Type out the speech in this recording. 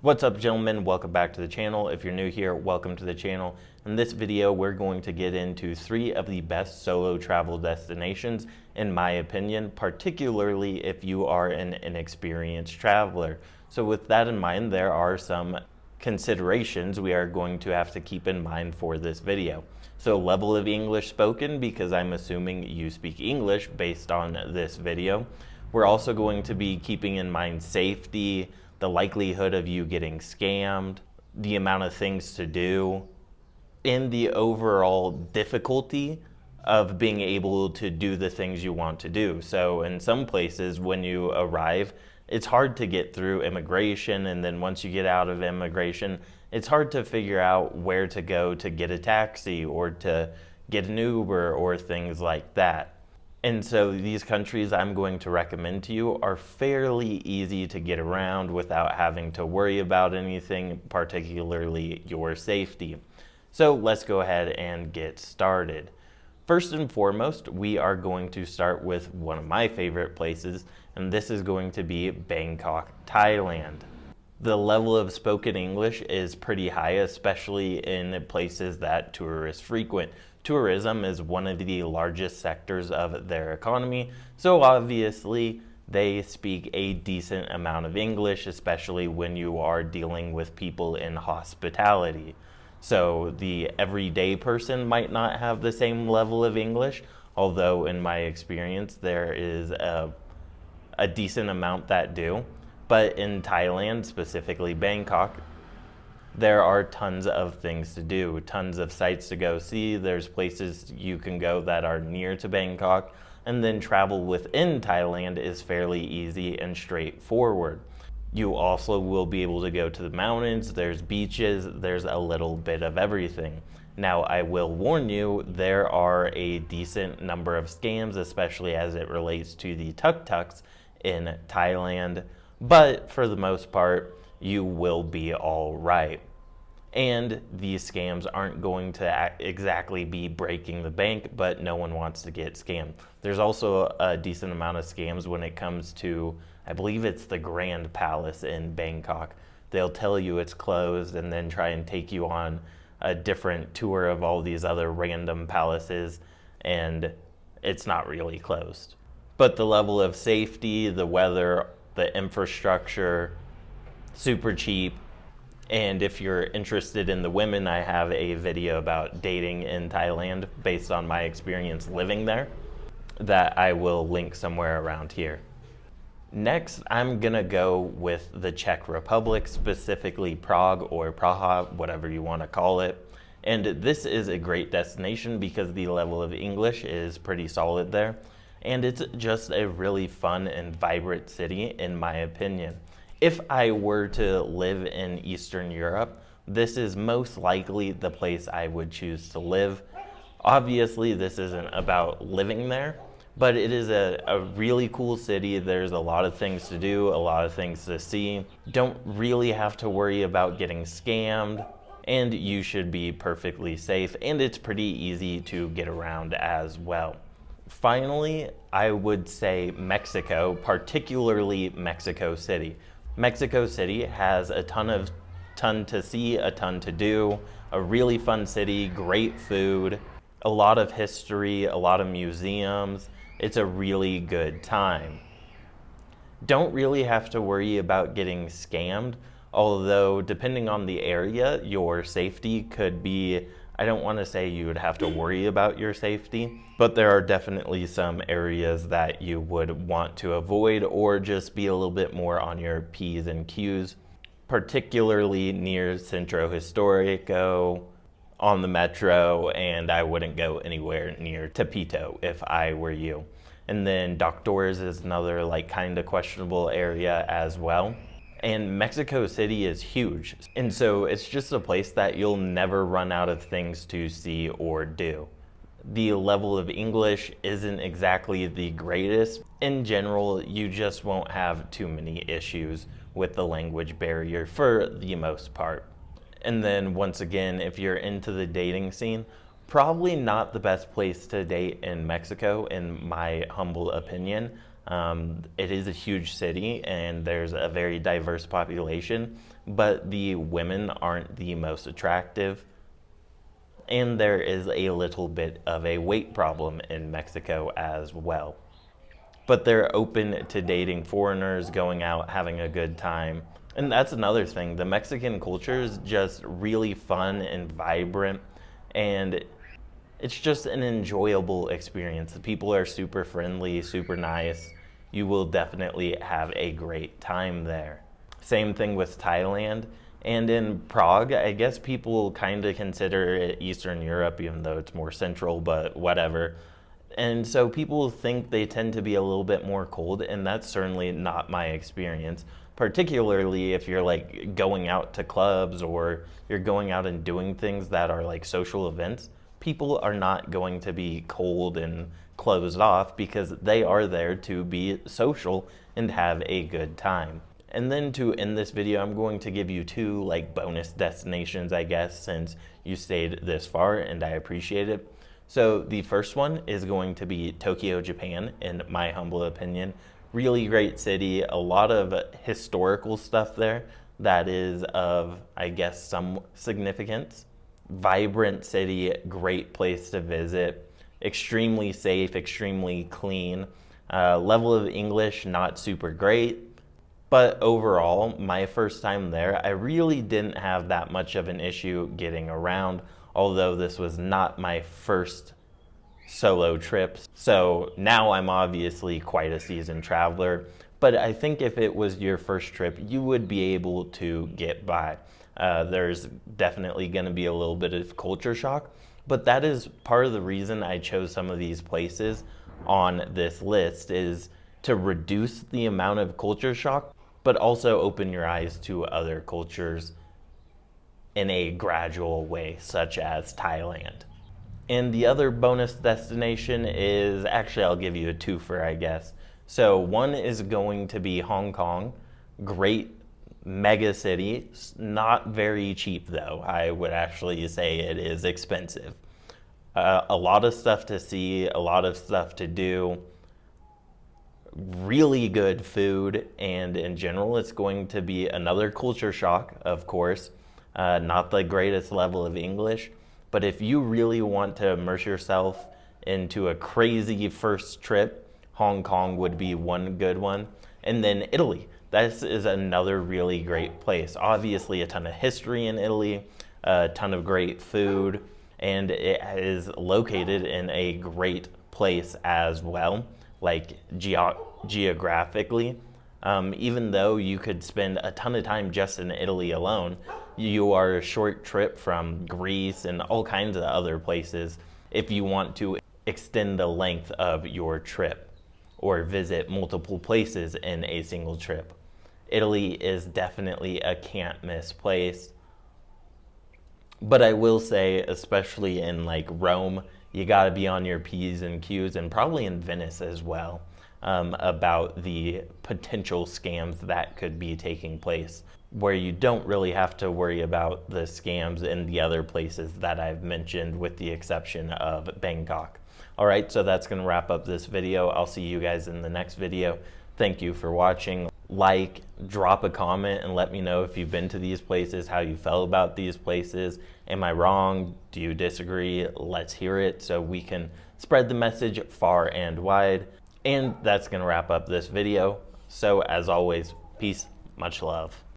What's up, gentlemen? Welcome back to the channel. If you're new here, welcome to the channel. In this video, we're going to get into 3 of the best solo travel destinations, in my opinion, particularly if you are an inexperienced traveler. So with that in mind, there are some considerations we are going to have to keep in mind for this video. So level of English spoken, because I'm assuming you speak English based on this video. We're also going to be keeping in mind safety, the likelihood of you getting scammed, the amount of things to do, and the overall difficulty of being able to do the things you want to do. So in some places when you arrive, it's hard to get through immigration, and then once you get out of immigration, it's hard to figure out where to go to get a taxi or to get an Uber or things like that. And so these countries I'm going to recommend to you are fairly easy to get around without having to worry about anything, particularly your safety. So let's go ahead and get started. First and foremost, we are going to start with one of my favorite places, and this is going to be Bangkok, Thailand. The level of spoken English is pretty high, especially in places that tourists frequent. Tourism is one of the largest sectors of their economy, so obviously they speak a decent amount of English, especially when you are dealing with people in hospitality. So the everyday person might not have the same level of English, although in my experience there is a decent amount that do. But in Thailand, specifically Bangkok, there are tons of things to do, tons of sites to go see. There's places you can go that are near to Bangkok, and then travel within Thailand is fairly easy and straightforward. You also will be able to go to the mountains, there's beaches, there's a little bit of everything. Now, I will warn you, there are a decent number of scams, especially as it relates to the tuk-tuks in Thailand, but for the most part, you will be all right. And these scams aren't going to exactly be breaking the bank, but no one wants to get scammed. There's also a decent amount of scams when it comes to, I believe it's the Grand Palace in Bangkok. They'll tell you it's closed and then try and take you on a different tour of all these other random palaces, and it's not really closed. But the level of safety, the weather, the infrastructure, super cheap. And if you're interested in the women, I have a video about dating in Thailand based on my experience living there that I will link somewhere around here. Next, I'm gonna go with the Czech Republic, specifically Prague or Praha, whatever you want to call it. And this is a great destination because the level of English is pretty solid there. And it's just a really fun and vibrant city, in my opinion. If I were to live in Eastern Europe, this is most likely the place I would choose to live. Obviously, this isn't about living there, but it is a really cool city. There's a lot of things to do, a lot of things to see. Don't really have to worry about getting scammed, and you should be perfectly safe, and it's pretty easy to get around as well. Finally, I would say Mexico, particularly Mexico City. Mexico City has a ton to see, a ton to do, a really fun city, great food, a lot of history, a lot of museums. It's a really good time. Don't really have to worry about getting scammed, although depending on the area, your safety could be, I don't want to say you would have to worry about your safety, but there are definitely some areas that you would want to avoid or just be a little bit more on your P's and Q's, particularly near Centro Histórico, on the metro, and I wouldn't go anywhere near Tepito if I were you. And then Doctores is another kind of questionable area as well. And Mexico City is huge, and so it's just a place that you'll never run out of things to see or do. The level of English isn't exactly the greatest. In general, you just won't have too many issues with the language barrier for the most part. And then once again, if you're into the dating scene, probably not the best place to date in Mexico, in my humble opinion. It is a huge city and there's a very diverse population, but the women aren't the most attractive. And there is a little bit of a weight problem in Mexico as well. But they're open to dating foreigners, going out, having a good time. And that's another thing. The Mexican culture is just really fun and vibrant, and it's just an enjoyable experience. The people are super friendly, super nice. You will definitely have a great time there. Same thing with Thailand. And in Prague, I guess people kind of consider it Eastern Europe, even though it's more central, but whatever. And so people think they tend to be a little bit more cold, and that's certainly not my experience, particularly if you're like going out to clubs or you're going out and doing things that are like social events. People are not going to be cold and closed off because they are there to be social and have a good time. And then to end this video, I'm going to give you two like bonus destinations, I guess, since you stayed this far, and I appreciate it. So the first one is going to be Tokyo, Japan, in my humble opinion. Really great city, a lot of historical stuff there that is of, I guess, some significance. Vibrant city, great place to visit, extremely safe, extremely clean. Level of English, not super great. But overall, my first time there, I really didn't have that much of an issue getting around, although this was not my first solo trip. So now I'm obviously quite a seasoned traveler, but I think if it was your first trip, you would be able to get by. There's definitely going to be a little bit of culture shock, but that is part of the reason I chose some of these places on this list, is to reduce the amount of culture shock, but also open your eyes to other cultures in a gradual way, such as Thailand. And the other bonus destination is, actually I'll give you a twofer, I guess. So one is going to be Hong Kong. Great mega city, not very cheap though. I would actually say it is expensive. A lot of stuff to see, a lot of stuff to do, really good food, and in general it's going to be another culture shock, of course. Not the greatest level of English, but if you really want to immerse yourself into a crazy first trip, Hong Kong would be one good one. And then Italy. This is another really great place. Obviously a ton of history in Italy, a ton of great food, and it is located in a great place as well, like geographically. Even though you could spend a ton of time just in Italy alone, you are a short trip from Greece and all kinds of other places if you want to extend the length of your trip or visit multiple places in a single trip. Italy is definitely a can't miss place. But I will say, especially in like Rome, you got to be on your P's and Q's, and probably in Venice as well, about the potential scams that could be taking place, where you don't really have to worry about the scams in the other places that I've mentioned, with the exception of Bangkok. All right, so that's going to wrap up this video. I'll see you guys in the next video. Thank you for watching. Like, drop a comment, and let me know if you've been to these places, how you felt about these places. Am I wrong? Do you disagree? Let's hear it so we can spread the message far and wide. And that's going to wrap up this video. So as always, peace, much love.